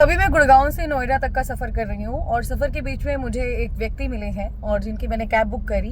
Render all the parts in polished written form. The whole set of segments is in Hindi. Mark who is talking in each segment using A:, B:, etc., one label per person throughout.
A: अभी मैं गुड़गांव से नोएडा तक का सफ़र कर रही हूँ और सफ़र के बीच में मुझे एक व्यक्ति मिले हैं और जिनकी मैंने कैब बुक करी।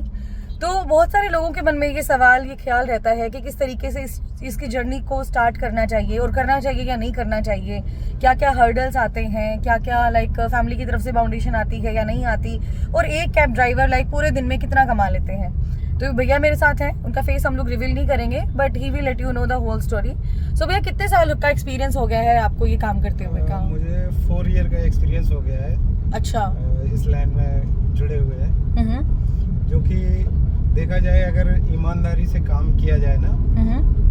A: तो बहुत सारे लोगों के मन में ये सवाल, ये ख्याल रहता है कि किस तरीके से इसकी जर्नी को स्टार्ट करना चाहिए और करना चाहिए या नहीं करना चाहिए, क्या क्या हर्डल्स आते हैं, क्या क्या लाइक फैमिली की तरफ से बाउंडेशन आती है या नहीं आती, और एक कैब ड्राइवर लाइक पूरे दिन में कितना कमा लेते हैं। तो भैया मेरे साथ हैं, उनका फेस हम लोग रिवील नहीं करेंगे but he will let you know the whole story. So भैया कितने साल का एक्सपीरियंस हो गया है आपको ये काम करते हुए का?
B: मुझे 4 ईयर का एक्सपीरियंस हो गया है।
A: अच्छा।
B: इस लाइन में जुड़े हुए हैं, जो कि देखा जाए अगर ईमानदारी से काम किया जाए ना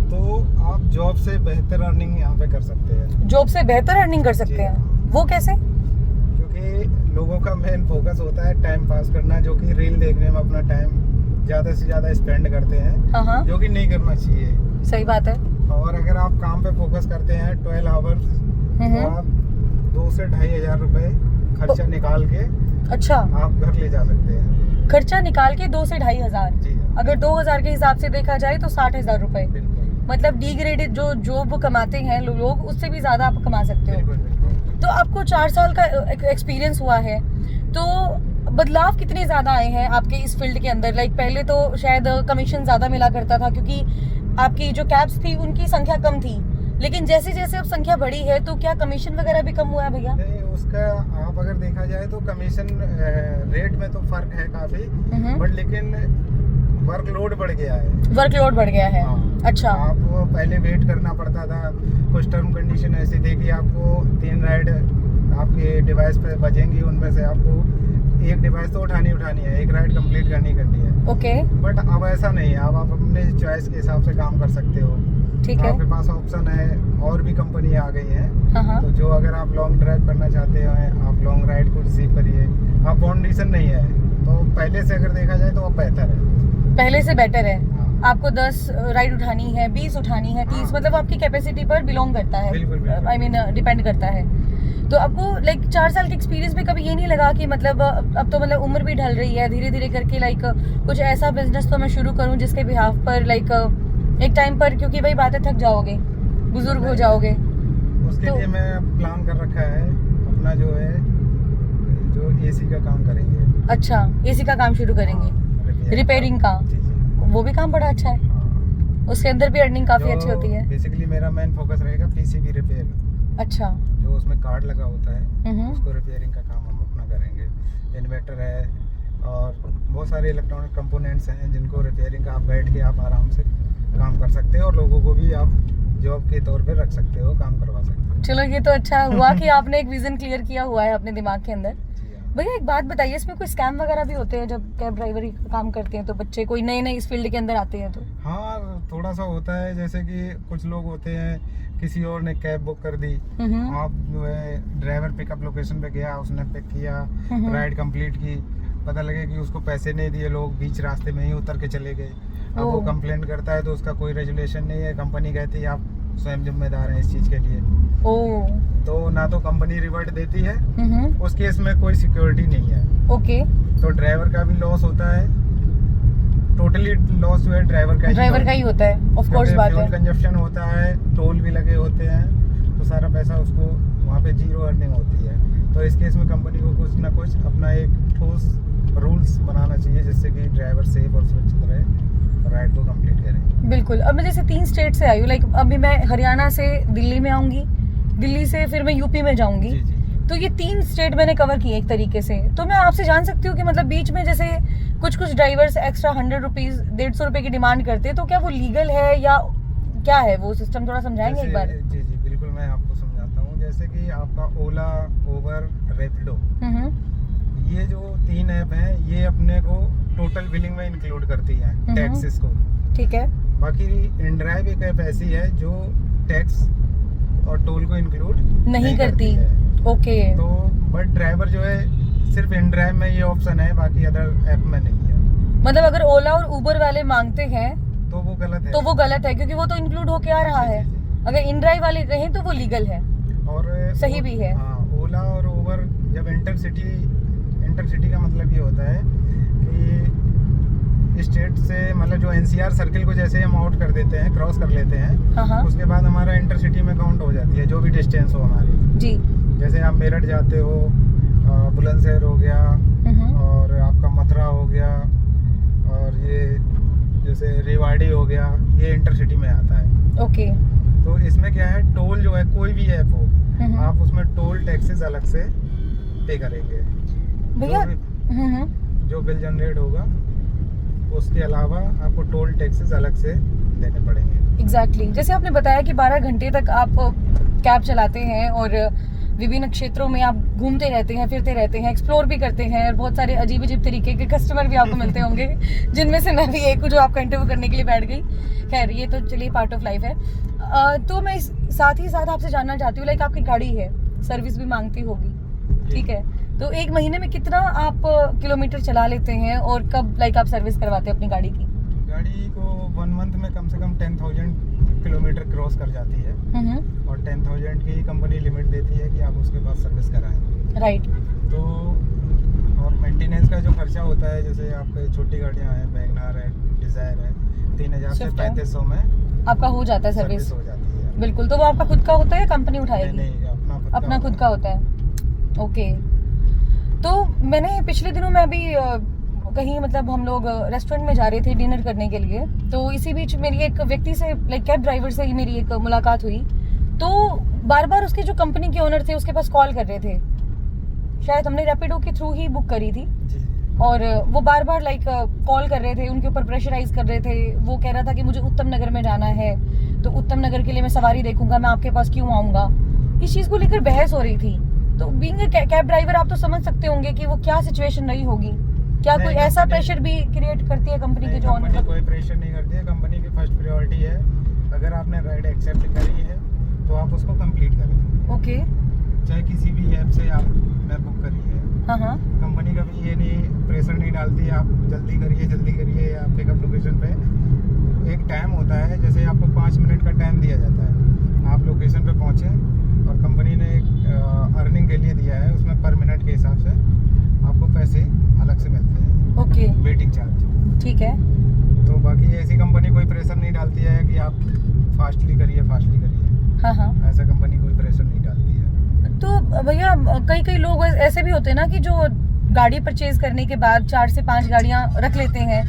B: तो आप जॉब से बेहतर अर्निंग यहाँ पे कर सकते हैं।
A: जॉब से बेहतर अर्निंग कर सकते हैं? वो कैसे?
B: क्योंकि लोगों का मेन फोकस होता है टाइम पास करना, जो कि रील देखने में अपना टाइम ज़्यादा से ज़्यादा स्पेंड करते हैं, जो कि नहीं करना चाहिए।
A: सही बात है।
B: और अगर आप काम पे फोकस करते हैं 12 आवर्स तो आप 2 से 2,500 रुपए खर्चा निकाल के
A: अच्छा
B: आप घर ले जा सकते हैं।
A: खर्चा निकाल के 2 से 2,500?
B: जी।
A: अगर 2,000 के हिसाब से देखा जाए तो 60,000 रुपए। मतलब डी ग्रेडेड जो जॉब कमाते हैं लोग, उससे भी ज्यादा आप कमा सकते हो। तो आपको 4 साल का एक्सपीरियंस हुआ है, तो बदलाव कितने ज्यादा आए हैं आपके इस फील्ड के अंदर? लाइक पहले तो शायद कमीशन ज्यादा मिला करता था क्योंकि आपकी जो कैब्स थी उनकी संख्या कम थी, लेकिन जैसे जैसे अब संख्या बढ़ी है तो क्या कमीशन वगैरह भी कम हुआ है भैया?
B: नहीं, उसका आप अगर देखा जाए तो कमीशन रेट में तो फर्क है काफी, बट लेकिन वर्कलोड बढ़ गया है।
A: वर्कलोड बढ़ गया है।
B: हाँ।
A: अच्छा।
B: आपको पहले वेट करना पड़ता था, कुछ टर्म कंडीशन ऐसी थी कि आपको 3 राइड आपके डिवाइस पे बजेंगी, उनमें से आपको एक डिवाइस तो उठानी है, एक राइड कंप्लीट करनी है।
A: ओके।
B: बट अब ऐसा नहीं है, अब आप अपने चॉइस के हिसाब से काम कर सकते हो।
A: ठीक है।
B: आपके पास ऑप्शन है, और भी कंपनी आ गई है।
A: हाँ।
B: तो जो अगर आप लॉन्ग ड्राइव करना चाहते हो, आप लॉन्ग राइड को रिसीव करिए। आप बाउंडेशन नहीं है तो पहले से अगर देखा जाए तो अब बेहतर है,
A: पहले से बेटर है।
B: हाँ।
A: आपको 10 राइड उठानी है, 20 उठानी है, 30, मतलब आपकी कैपेसिटी पर बिलोंग करता है।
B: बिल्कुल।
A: आई मीन डिपेंड करता है। तो आपको लाइक 4 साल के एक्सपीरियंस में कभी ये नहीं लगा कि मतलब अब तो मतलब उम्र भी ढल रही है, धीरे धीरे करके लाइक कुछ ऐसा बिजनेस तो मैं शुरू करूं जिसके बिहाफ पर लाइक एक टाइम पर, क्योंकि वही बातें थक जाओगे, बुजुर्ग हो जाओगे,
B: उसके लिए मैं प्लान कर रखा है अपना जो है, जो एसी का काम करेंगे। अच्छा,
A: एसी का काम शुरू करेंगे, रिपेयरिंग का। वो भी काम बड़ा अच्छा है, उसके अंदर भी अर्निंग काफी अच्छी होती है।
B: बेसिकली मेरा मेन फोकस रहेगा पीसीबी रिपेयर।
A: अच्छा।
B: जो उसमें कार्ड लगा होता है उसको रिपेयरिंग का काम हम अपना करेंगे। इन्वर्टर है और बहुत सारे इलेक्ट्रॉनिक कंपोनेंट्स हैं जिनको रिपेयरिंग का आप बैठ के आप आराम से काम कर सकते हो, और लोगों को भी आप जॉब के तौर पे रख सकते हो, काम करवा सकते हो।
A: चलो ये तो अच्छा हुआ कि आपने एक विजन क्लियर किया हुआ है अपने दिमाग के अंदर। भैया एक बात बताइए, इसमें कोई स्कैम वगैरह भी होते हैं जब कैब ड्राइवर काम करते हैं? तो बच्चे कोई नए इस फील्ड के अंदर आते हैं तो?
B: हाँ, थोड़ा सा होता है। जैसे कि कुछ लोग होते हैं, किसी और ने कैब बुक कर दी, आप जो है ड्राइवर पिकअप लोकेशन पे गया, उसने पिक किया, राइड कंप्लीट की, पता लगे कि उसको पैसे नहीं दिए, लोग बीच रास्ते में ही उतर के चले गए। अब वो कंप्लेंट करता है तो उसका कोई रेजुलेशन नहीं है, कंपनी कहती है आप स्वयं जिम्मेदार हैं इस चीज के लिए। तो ना तो कंपनी रिवर्ट देती है, उस केस में कोई सिक्योरिटी नहीं है।
A: ओके।
B: तो ड्राइवर का भी लॉस होता है, टोटली लॉस जो है ड्राइवर का ही होता है।
A: ऑफ कोर्स बात है।
B: कंजप्शन होता है, टोल भी लगे होते हैं, तो सारा पैसा उसको वहाँ पे जीरो अर्निंग होती है। तो इस केस में कंपनी को कुछ ना कुछ अपना एक ठोस रूल्स बनाना चाहिए जिससे कि ड्राइवर सेफ और सुरक्षित रहे, राइड को कंप्लीट करें।
A: बिल्कुल। अब मैं जैसे 3 स्टेट से आई हूँ, लाइक अभी मैं हरियाणा से दिल्ली में आऊंगी, दिल्ली से फिर मैं यूपी में जाऊंगी। तो ये 3 स्टेट मैंने कवर किए एक तरीके से। तो मैं आपसे जान सकती हूँ कि मतलब बीच में जैसे कुछ ड्राइवर्स एक्स्ट्रा 100 रुपीज 150 रुपए की डिमांड करते हैं, तो क्या वो लीगल है या क्या है वो सिस्टम? थोड़ा समझाएंगे एक बार?
B: जी बिल्कुल, मैं आपको समझाता हूँ। जैसे कि आपका ओला, उबर, रैपिडो, ये जो 3 ऐप हैं, ये अपने को टोटल बिलिंग में इंक्लूड करती है टैक्सेस को।
A: ठीक है।
B: बाकी इनड्राइव एक ऐप ऐसी है जो टैक्स और टोल को इंक्लूड नहीं करती है।
A: ओके।
B: तो बट ड्राइवर जो है सिर्फ इनड्राइव में ये ऑप्शन है, बाकी अदर ऐप में नहीं है।
A: मतलब अगर ओला और उबर वाले मांगते हैं
B: तो वो गलत है,
A: क्योंकि वो तो इंक्लूड होके आ रहा है। अगर इनड्राइव वाले कहें तो वो लीगल है
B: और
A: सही भी है।
B: हाँ, ओला और उबर जब इंटरसिटी का मतलब ये होता है कि स्टेट से, मतलब जो एनसीआर सर्किल को जैसे हम आउट कर देते हैं, क्रॉस कर लेते हैं, उसके बाद हमारा इंटरसिटी में काउंट हो जाती है जो भी डिस्टेंस हो हमारी।
A: जी।
B: जैसे आप मेरठ जाते हो, बुलंदशहर हो गया और आपका मथुरा हो गया और ये जैसे रेवाड़ी हो गया, ये इंटरसिटी में आता है।
A: ओके।
B: तो इसमें क्या है, टोल जो है कोई भी ऐप हो, आप उसमें टोल टैक्सेस अलग से पे करेंगे।
A: भैया
B: जो बिल जनरेट होगा उसके अलावा आपको टोल टैक्सेस अलग से देने पड़ेंगे।
A: एग्जैक्टली जैसे आपने बताया कि 12 घंटे तक आप कैब चलाते हैं और विभिन्न क्षेत्रों में आप घूमते रहते हैं, फिरते रहते हैं, एक्सप्लोर भी करते हैं और बहुत सारे अजीब अजीब तरीके के कस्टमर भी आपको मिलते होंगे जिनमें से मैं भी एक हूँ जो आपका इंटरव्यू करने के लिए बैठ गई। खैर ये तो चलिए पार्ट ऑफ लाइफ है। तो मैं साथ ही साथ आपसे जानना चाहती हूँ, लाइक आपकी गाड़ी है, सर्विस भी मांगती होगी, ठीक है, तो एक महीने में कितना आप किलोमीटर चला लेते हैं और कब लाइक आप सर्विस करवाते हैं अपनी गाड़ी की?
B: गाड़ी को 1 मंथ में कम से कम 10,000 किलोमीटर क्रॉस कर जाती है और 10,000 की कंपनी लिमिट देती है कि आप उसके बाद सर्विस कराएं।
A: राइट।
B: तो और मेंटेनेंस का जो खर्चा होता है, जैसे आपके छोटी गाड़ियां हैं, वैगनआर है, डिजायर है, 3,000 से 3,500 में
A: आपका हो जाता है सर्विस
B: हो जाती है।
A: बिल्कुल। तो वो आपका खुद का होता है या कंपनी उठाएगी?
B: नहीं,
A: अपना खुद का होता है। ओके। तो मैंने पिछले दिनों में अभी कहीं मतलब हम लोग रेस्टोरेंट में जा रहे थे डिनर करने के लिए, तो इसी बीच मेरी एक व्यक्ति से लाइक कैब ड्राइवर से ही मेरी एक मुलाकात हुई। तो बार बार उसके जो कंपनी के ओनर थे उसके पास कॉल कर रहे थे, शायद हमने रैपिडो के थ्रू ही बुक करी थी, और वो बार बार लाइक कॉल कर रहे थे, उनके ऊपर प्रेशराइज कर रहे थे। वो कह रहा था कि मुझे उत्तम नगर में जाना है, तो उत्तम नगर के लिए मैं सवारी देखूंगा, मैं आपके पास क्यों आऊँगा। इस चीज़ को लेकर बहस हो रही थी। तो बीइंग ए कैब ड्राइवर आप तो समझ सकते होंगे कि वो क्या सिचुएशन रही होगी। क्या कोई ऐसा प्रेशर भी क्रिएट करती है कंपनी की जो
B: कंपनी कोई प्रेशर नहीं करती है। कंपनी की फर्स्ट प्रायोरिटी है, अगर आपने राइड एक्सेप्ट करी है तो आप उसको कंप्लीट करें।
A: ओके।
B: चाहे किसी भी ऐप से आपने बुक करी है।
A: हाँ।
B: कंपनी कभी ये नहीं प्रेशर नहीं डालती आप जल्दी करिए या पिकअप लोकेशन पे एक टाइम होता है, जैसे आपको 5 मिनट का टाइम दिया जाता है, आप लोकेशन पे पहुँचे और कंपनी ने एक अर्निंग के लिए दिया है, उसमें पर मिनट के हिसाब से आपको पैसे अलग से मिलते हैं।
A: ओके।
B: Waiting charge.
A: ठीक है।
B: तो बाकी ऐसी कंपनी कोई प्रेशर नहीं डालती है कि आप फास्टली करिए।
A: हाँ।
B: ऐसा कंपनी कोई प्रेशर नहीं डालती है।
A: तो भैया कई लोग ऐसे भी होते हैं ना कि जो गाड़ी परचेज करने के बाद 4 से 5 गाड़ियां रख लेते हैं,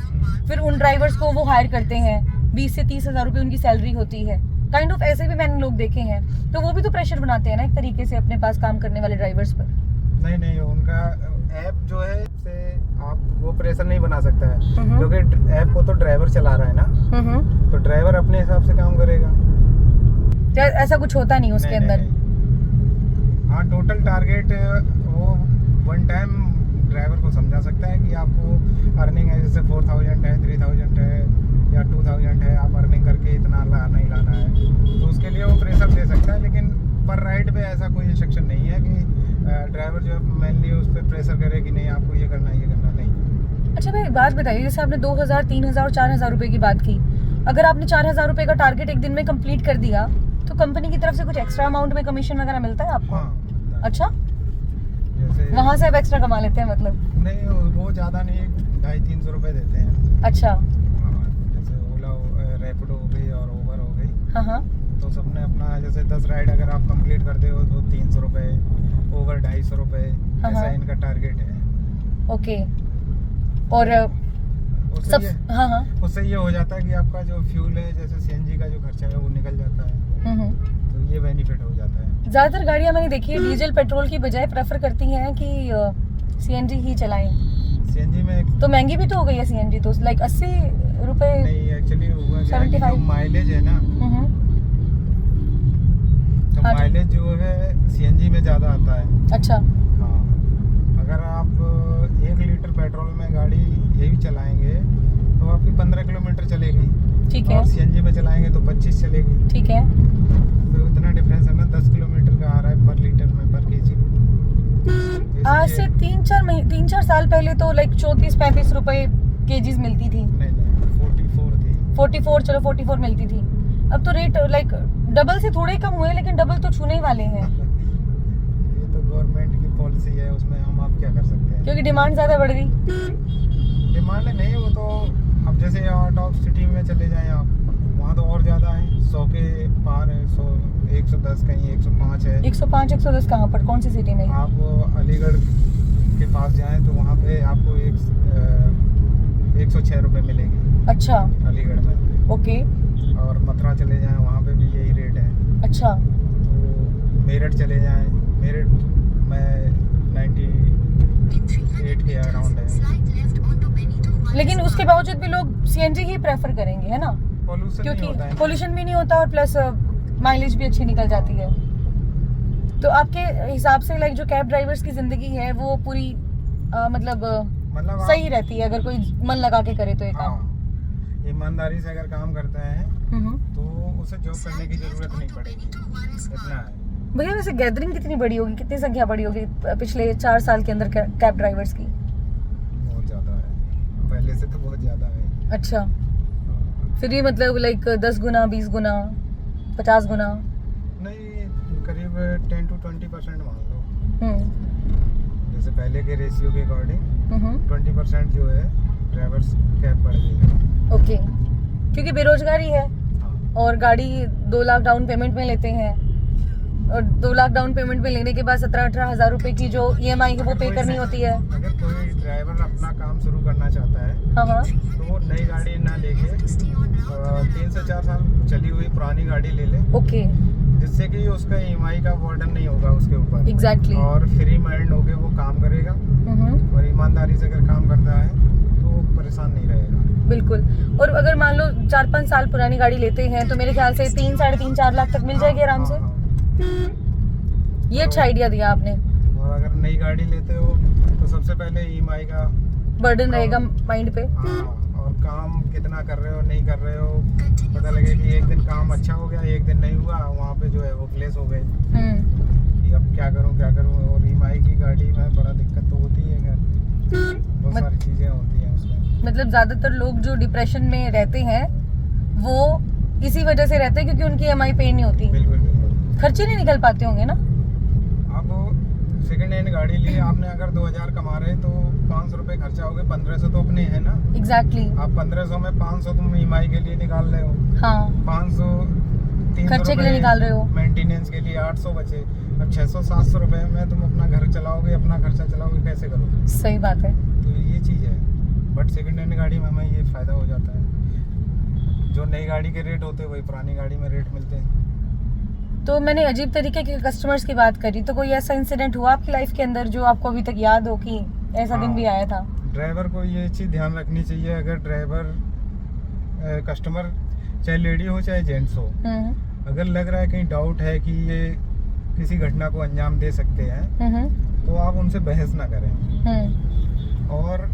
A: फिर उन ड्राइवर्स को वो हायर करते हैं, 20 से 30 हज़ार रुपये उनकी सैलरी होती है। काइंड ऑफ ऐसे भी मैंने लोग देखे हैं। तो वो भी तो प्रेशर बनाते हैं ना एक तरीके से अपने पास काम करने वाले ड्राइवर्स पर।
B: नहीं, उनका ऐप जो है से आप वो प्रेशर नहीं बना सकता है, क्योंकि ऐप को तो ड्राइवर चला रहा है ना, तो ड्राइवर अपने हिसाब से काम करेगा।
A: ऐसा कुछ होता नहीं उसके अंदर।
B: हाँ, टोटल टारगेट वो 1 टाइम ड्राइवर को समझा सकता है कि आपको अर्निंग है, जैसे 4,000 है, 3,000 है या 2,000 है, आप अर्निंग करके इतना लाना ही लाना है, तो उसके लिए वो प्रेशर दे सकता है। लेकिन पर राइड पे ऐसा कोई इंस्ट्रक्शन नहीं है कि ड्राइवर जो मेनली उस पर प्रेशर करे कि नहीं आपको ये करना नहीं।
A: अच्छा भाई, एक बात बताइए, जैसे आपने 2,000, 3,000 और 4,000 रुपए की बात की, अगर आपने 4,000 रुपए का टारगेट एक दिन में कंप्लीट कर दिया तो कंपनी की तरफ से कुछ एक्स्ट्रा अमाउंट में कमीशन वगैरह मिलता है आपको?
B: हाँ।
A: अच्छा,
B: जैसे
A: वहाँ से आप एक्स्ट्रा कमा लेते हैं मतलब?
B: नहीं, वो ज़्यादा नहीं, 250-300 रुपये देते हैं।
A: अच्छा।
B: जैसे ओला, रैपिडो हो गई और ओवर हो गई।
A: हाँ।
B: तो सबने अपना जैसे 10 राइड अगर आप कंप्लीट करते हो तो 300 रुपये, ओवर 250 रुपये, ऐसा इनका टारगेट है।
A: ओके। और
B: उससे ये हो जाता है कि आपका जो फ्यूल है, जैसे सीएनजी का जो खर्चा है वो निकल जाता है, तो ये बेनिफिट हो जाता है।
A: ज़्यादातर गाड़ियाँ मैंने देखी है डीजल पेट्रोल की बजाय प्रेफर करती हैं कि सीएनजी ही चलाएं।
B: सीएनजी में
A: तो महंगी भी तो हो गई है सीएनजी, तो लाइक 80 रुपए।
B: नहीं, एक्चुअली हुआ
A: 75
B: माइलेज है ना, तो माइलेज जो है सीएनजी में ज़्यादा आता है।
A: अच्छा।
B: हाँ, अगर आप 1 लीटर पेट्रोल में गाड़ी ये भी चलाएंगे तो आपकी 15 किलोमीटर चलेगी।
A: ठीक है।
B: और सीएनजी में चलाएंगे तो 25 चलेगी।
A: ठीक है।
B: तो इतना डिफरेंस है ना, 10 किलोमीटर का आ रहा है पर लीटर में, पर केजी।
A: आज से 3-4 साल पहले तो लाइक 34-35 रुपए केजीज मिलती थी।
B: नहीं, 44 थी।
A: 44, चलो 44 मिलती थी। अब तो रेट लाइक डबल से थोड़े कम हुए, लेकिन डबल तो छूने ही वाले हैं।
B: ये तो गवर्नमेंट की पॉलिसी है, उसमें हम आप क्या कर सकते हैं,
A: क्योंकि डिमांड ज़्यादा बढ़ गई।
B: डिमांड नहीं, वो तो अब जैसे आउट ऑफ सिटी में चले जाएं आप, वहाँ तो और ज़्यादा है, 100 के पार है, 100, 110 कहीं 105 है।
A: 105 110 कहाँ पर, कौन सी सिटी में?
B: आप अलीगढ़ के पास जाएं तो वहाँ पे आपको 106 रुपये मिलेगी
A: अच्छा,
B: अलीगढ़ में।
A: ओके,
B: और मथुरा चले जाएं वहाँ पे भी यही रेट है।
A: अच्छा,
B: तो मेरठ चले जाएं, मेरठ में 98 के अराउंड है।
A: लेकिन उसके बावजूद भी लोग सीएनजी ही प्रेफर करेंगे, है ना?
B: पोल्यूशन नहीं होता
A: क्योंकि
B: है।
A: पोल्यूशन भी नहीं होता और प्लस माइलेज भी अच्छी निकल जाती है। तो आपके हिसाब से लाइक जो कैब ड्राइवर्स की जिंदगी है वो पूरी मतलब
B: मतलब
A: सही रहती है अगर कोई मन लगा के करे तो ये काम?
B: हाँ, ईमानदारी से अगर काम करते हैं तो उसे जॉब करने की जरूरत नहीं पड़ेगी, इतना है।
A: भैया वैसे गैदरिंग कितनी बड़ी होगी, कितनी संख्या बड़ी होगी पिछले 4 साल के अंदर कैब ड्राइवर्स की?
B: बहुत ज़्यादा है, पहले से तो बहुत ज़्यादा है।
A: अच्छा, फिर भी मतलब लाइक 10 गुना, 20 गुना, 50 गुना?
B: नहीं, करीब 10 to 20% मान लो। जैसे पहले के रेशियो के अकॉर्डिंग 20% जो है ड्राइवर्स कैब बढ़ गई है।
A: ओके, क्योंकि बेरोजगारी है
B: हाँ।
A: और गाड़ी 2 लाख डाउन पेमेंट में लेते हैं और 2 लाख डाउन पेमेंट में लेने के बाद 17-18 हज़ार रुपए की जो ईएमआई है वो पे करनी होती है।
B: अगर कोई ड्राइवर अपना काम शुरू करना चाहता है
A: हाँ हाँ,
B: तो वो नई गाड़ी ना लेके 3 से 4 साल चली हुई पुरानी गाड़ी ले ले,
A: ओके,
B: जिससे कि उसका ईएमआई का बर्डन नहीं होगा उसके ऊपर।
A: एग्जैक्टली।
B: और फ्री माइंड होके वो काम करेगा और ईमानदारी से अगर काम करता है तो वो परेशान नहीं रहेगा।
A: बिल्कुल। और अगर मान लो 4-5 साल पुरानी गाड़ी लेते हैं तो मेरे ख्याल से 3, 3.5, 4 लाख तक मिल जाएगी आराम से। ये अच्छा आइडिया दिया आपने।
B: और अगर नई गाड़ी लेते हो तो सबसे पहले ईएमआई का
A: बर्डन रहेगा माइंड पे।
B: हाँ, और काम कितना कर रहे हो नहीं कर रहे हो पता लगे कि एक दिन काम अच्छा हो गया, एक दिन नहीं हुआ, वहाँ पे जो है वो क्लेश हो गए कि अब क्या करूँ। और ईएमआई की गाड़ी में बड़ा दिक्कत तो होती है, बहुत सारी चीज़ें होती हैं उसमें।
A: मतलब ज्यादातर लोग जो डिप्रेशन में रहते हैं वो इसी वजह से रहते हैं क्योंकि उनकी ईएमआई पे नहीं होती,
B: बिल्कुल बिल्कुल।
A: खर्चे नहीं निकल पाते होंगे ना।
B: अब सेकंड हैंड गाड़ी ली आपने, अगर 2000 कमा रहे तो 500 रुपये खर्चा हो गए, 1500 तो अपने है ना।
A: एग्जैक्टली।
B: आप 1500 में 500 तुम ईएमआई के लिए निकाल रहे हो,
A: हाँ,
B: 500 300
A: खर्चे के लिए निकाल रहे हो,
B: मेंटेनेंस के लिए 800 बचे। अब 600-700 रुपए में तुम अपना घर चलाओगे, अपना खर्चा चलाओगे, कैसे करोगे?
A: सही बात है।
B: तो ये चीज़ है। बट सेकंड हैंड गाड़ी में हमें ये फ़ायदा हो जाता है, जो नई गाड़ी के रेट होते हैं वही पुरानी गाड़ी में रेट मिलते हैं।
A: तो मैंने अजीब तरीके के कस्टमर्स की बात करी, तो कोई ऐसा इंसिडेंट हुआ आपकी लाइफ के अंदर जो आपको अभी तक याद हो कि ऐसा दिन भी आया था?
B: ड्राइवर को ये चीज़ ध्यान रखनी चाहिए, अगर ड्राइवर कस्टमर चाहे लेडी हो चाहे जेंट्स हो, अगर लग रहा है कहीं डाउट है कि ये किसी घटना को अंजाम दे सकते हैं तो आप उनसे बहस ना करें। और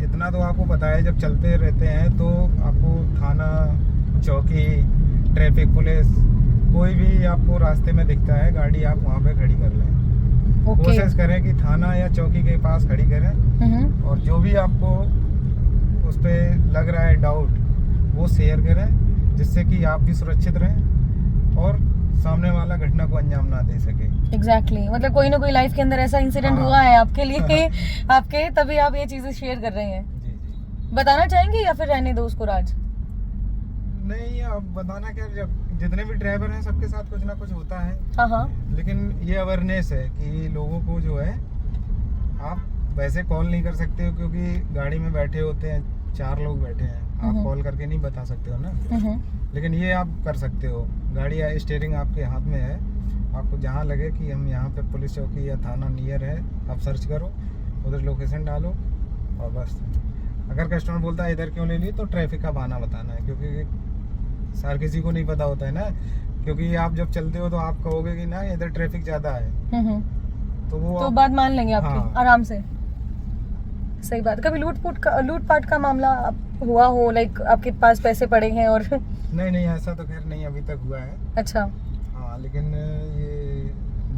B: इतना तो आपको पता है, जब चलते रहते हैं तो आपको थाना, चौकी, ट्रैफिक पुलिस, कोई भी आपको रास्ते में दिखता है गाड़ी, आप वहाँ पे खड़ी कर लें। कोशिश करें कि थाना या चौकी के पास खड़ी करें और जो भी आपको उस पर लग रहा है डाउट वो शेयर करें, जिससे कि आप भी सुरक्षित रहें और सामने वाला घटना को अंजाम ना दे सके।
A: एग्जैक्टली। मतलब कोई ना कोई लाइफ के अंदर ऐसा इंसिडेंट हुआ है आपके लिए आपके, तभी आप ये चीजें शेयर कर रहे हैं।
B: जी जी।
A: बताना चाहेंगे या फिर रहने दो उसको राज?
B: नहीं, अब बताना क्या, जब जितने भी ड्राइवर हैं सबके साथ कुछ ना कुछ होता है।
A: हाँ हाँ,
B: लेकिन ये अवेयरनेस है कि लोगों को जो है, आप वैसे कॉल नहीं कर सकते हो क्योंकि गाड़ी में बैठे होते हैं, 4 लोग बैठे हैं, आप कॉल करके नहीं बता सकते हो ना। लेकिन ये आप कर सकते हो, गाड़ी या स्टीयरिंग आपके हाथ में है, आपको जहाँ लगे कि हम यहाँ पे पुलिस चौकी या थाना नियर है, आप सर्च करो, उधर लोकेशन डालो और बस। अगर कस्टमर बोलता है इधर क्यों ले ली, तो ट्रैफिक का बहाना बताना है, क्योंकि हर किसी को नहीं पता होता है ना, क्योंकि आप जब चलते हो तो आप कहोगे कि ना इधर ट्रैफिक ज़्यादा है, तो वो
A: तो बात मान लेंगे आपकी।
B: हाँ।
A: आराम से। सही बात। कभी लूटपाट का मामला हुआ हो, लाइक आपके पास पैसे पड़े हैं और
B: नहीं ऐसा तो खैर नहीं अभी तक हुआ है।
A: अच्छा।
B: हाँ, लेकिन ये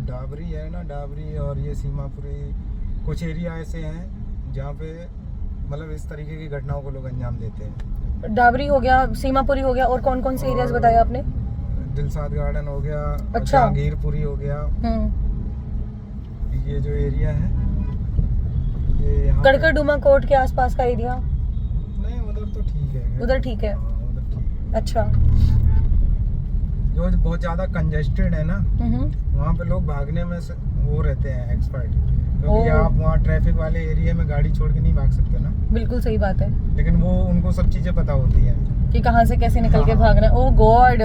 B: डाबरी है ना, डाबरी और ये सीमापुरी, कुछ एरिया ऐसे हैं जहाँ पे मतलब इस तरीके की घटनाओं को लोग अंजाम देते हैं।
A: डाबरी हो गया, सीमापुरी हो गया, और कौन कौन से एरियाज बताए आपने?
B: दिलसाद गार्डन हो गया,
A: अच्छा,
B: जहांगीरपुरी हो गया। ये जो एरिया है ये
A: कड़कड़डूमा कोर्ट के आसपास का एरिया?
B: नहीं, उधर तो ठीक है,
A: उधर ठीक है।
B: हाँ, उधर ठीक है।
A: अच्छा।
B: जो बहुत ज्यादा कंजेस्टेड है ना, वहाँ पे लोग भागने में वो रहते हैं एक्सपर्ट, क्योंकि
A: ओह।
B: आप वहाँ ट्रैफिक वाले एरिया में गाड़ी छोड़ के नहीं भाग सकते ना।
A: बिल्कुल सही बात है
B: लेकिन वो उनको सब चीजें पता होती है।
A: कि कहाँ से कैसे निकल के
B: हाँ।
A: भागना है। ओह गॉड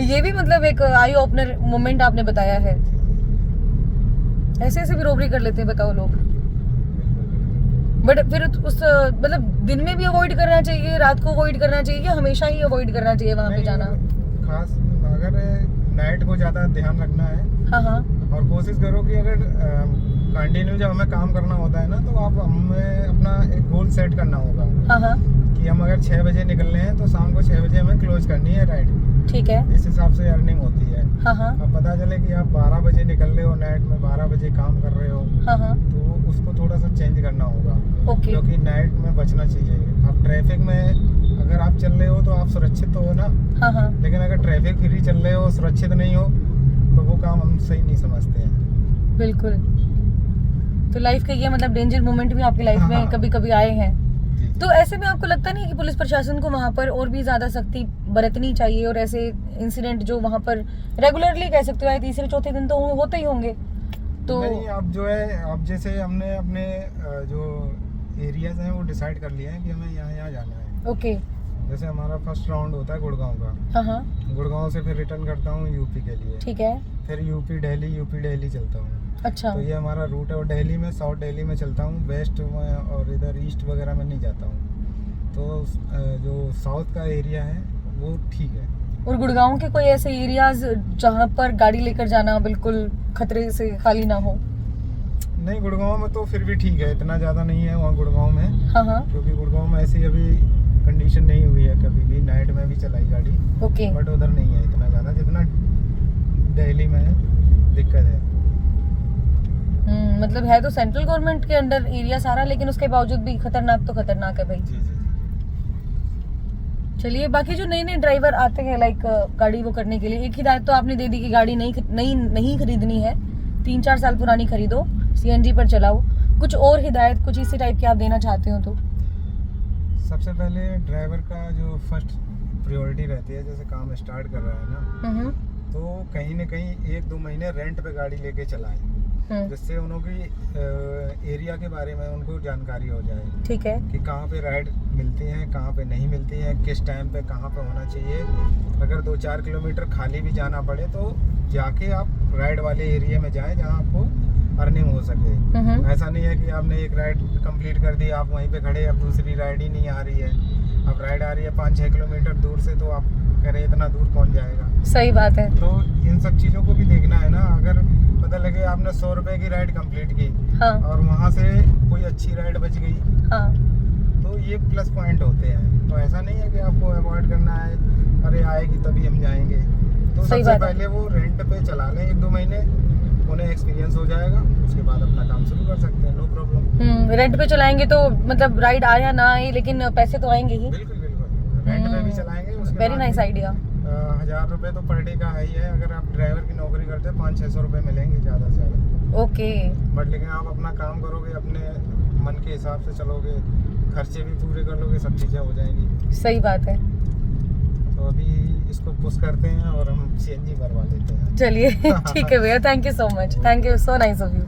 A: ये भी मतलब एक आई ओपनर मोमेंट आपने बताया है। ऐसे ऐसे भी रोबरी कर लेते हैं बताओ लोग। बट फिर उस मतलब दिन में भी अवॉइड करना चाहिए, रात को अवॉइड करना चाहिए, या हमेशा ही अवॉइड करना चाहिए वहाँ पे
B: नहीं,
A: जाना?
B: खास अगर नाइट को ज्यादा ध्यान रखना है,
A: हाँ हाँ
B: और कोशिश करो कि अगर कंटिन्यू जब हमें काम करना होता है ना, तो आप हमें अपना एक गोल सेट करना होगा
A: हाँ हाँ
B: कि हम अगर 6 बजे निकल रहे हैं तो शाम को 6 बजे हमें क्लोज करनी है राइड।
A: ठीक है।
B: इस हिसाब से अर्निंग होती है।
A: हाँ हाँ
B: अब पता चले कि आप 12 बजे निकल रहे हो, नाइट में 12 बजे काम कर रहे हो,
A: हाँ हाँ
B: तो उसको थोड़ा सा चेंज करना होगा,
A: ओके
B: क्योंकि नाइट में बचना चाहिए। अब ट्रैफिक में अगर आप चल रहे हो तो आप सुरक्षित तो हो ना,
A: हाँ हाँ
B: लेकिन अगर ट्रैफिक फ्री चल रहे हो, सुरक्षित नहीं हो, तो वो काम हम सही नहीं समझते हैं।
A: बिल्कुल। तो लाइफ के ये मतलब डेंजर मोमेंट भी आपकी लाइफ में
B: हाँ।
A: कभी कभी आए हैं।
B: जी, जी।
A: तो ऐसे में आपको लगता नहीं कि पुलिस प्रशासन को वहाँ पर और भी ज्यादा सख्ती बरतनी चाहिए, और ऐसे इंसिडेंट जो वहाँ पर रेगुलरली कह सकते हो, तीसरे चौथे दिन तो होते ही होंगे, तो
B: नहीं, अब जो है, अब जैसे हमने अपने जो एरियाज हैं वो डिसाइड कर लिए हैं कि हमें यहाँ यहाँ जाना है।
A: ओके।
B: जैसे हमारा फर्स्ट राउंड होता है गुड़गांव का,
A: हाँ हाँ
B: गुड़गांव से फिर रिटर्न करता हूँ यूपी के लिए,
A: ठीक है।
B: फिर यूपी दिल्ली चलता हूँ।
A: अच्छा
B: तो ये हमारा रूट है, और दिल्ली में साउथ दिल्ली में चलता हूँ, वेस्ट में और इधर ईस्ट वगैरह में नहीं जाता हूँ। तो जो साउथ का एरिया है वो ठीक है।
A: और गुड़गांव के कोई ऐसे एरियाज जहाँ पर गाड़ी लेकर जाना बिल्कुल खतरे से खाली ना हो?
B: नहीं, गुड़गांव में तो फिर भी ठीक है, इतना ज़्यादा नहीं है वहाँ गुड़गांव में,
A: हाँ हाँ
B: क्योंकि गुड़गांव में ऐसी अभी कंडीशन नहीं हुई है कभी भी, नाइट में भी चलाई गाड़ी,
A: ओके।
B: बट उधर नहीं है इतना ज़्यादा जितना दिल्ली में है, दिक्कत है।
A: मतलब है तो सेंट्रल गवर्नमेंट के अंडर एरिया सारा, लेकिन उसके बावजूद भी खतरनाक तो खतरनाक है भाई।
B: जी जी।
A: चलिए, बाकी जो नए नए ड्राइवर आते हैं लाइक गाड़ी वो करने के लिए, एक हिदायत तो आपने दे दी कि गाड़ी नहीं खरीदनी है, 3-4 साल पुरानी खरीदो, सीएनजी पर चलाओ। कुछ और हिदायत कुछ इसी टाइप की आप देना चाहते हो तो?
B: सबसे पहले ड्राइवर का जो फर्स्ट प्रायोरिटी रहती है, जैसे काम स्टार्ट कर रहा है ना, तो कहीं ना कहीं 1-2 महीने रेंट पे गाड़ी लेके चलाएं, जिससे उनकी एरिया के बारे में उनको जानकारी हो जाए।
A: ठीक है।
B: कि कहाँ पे राइड मिलती हैं, कहाँ पे नहीं मिलती हैं, किस टाइम पे कहाँ पे होना चाहिए। अगर 2-4 किलोमीटर खाली भी जाना पड़े तो जाके आप राइड वाले एरिया में जाएं जहाँ आपको अर्निंग हो सके। ऐसा नहीं है कि आपने एक राइड कंप्लीट कर दी, आप वहीं पे खड़े, अब दूसरी राइड ही नहीं आ रही है, अब राइड आ रही है 5-6 किलोमीटर दूर से, तो आप कह रहे इतना दूर कौन जाएगा।
A: सही बात है।
B: तो इन सब चीज़ों को भी देखना है ना। अगर पता लगे आपने 100 रुपए की राइड कंप्लीट की,
A: हाँ
B: और वहाँ से कोई अच्छी राइड बच गई,
A: हाँ
B: तो ये प्लस पॉइंट होते हैं। तो ऐसा नहीं है कि आपको अवॉइड करना है, अरे आएगी तभी हम जाएंगे। तो
A: सही
B: सबसे
A: बात है।
B: पहले वो रेंट पे चला लें 1-2 महीने, उन्हें एक्सपीरियंस हो जाएगा, उसके बाद अपना काम शुरू कर सकते हैं, नो प्रॉब्लम।
A: रेंट पे चलाएंगे तो मतलब राइड आए या ना आए, लेकिन पैसे तो आएंगे ही।
B: बिल्कुल बिल्कुल, रेंट पे भी चलाएंगे। उसके
A: वेरी
B: बाद
A: नाइस
B: भी,
A: आइडिया।
B: 1000 रुपये तो पर डे का है ही है। अगर आप ड्राइवर की नौकरी करते हैं 500-600 रुपये मिलेंगे ज़्यादा से ज़्यादा।
A: ओके।
B: बट लेकिन आप अपना काम करोगे, अपने मन के हिसाब से चलोगे, खर्चे भी पूरे कर लोगे, सब चीज़ें हो जाएंगी।
A: सही बात है।
B: तो अभी इसको पुश करते हैं और हम सीएनजी भरवा लेते हैं।
A: चलिए ठीक है भैया, thank you so much, thank you, so nice of you.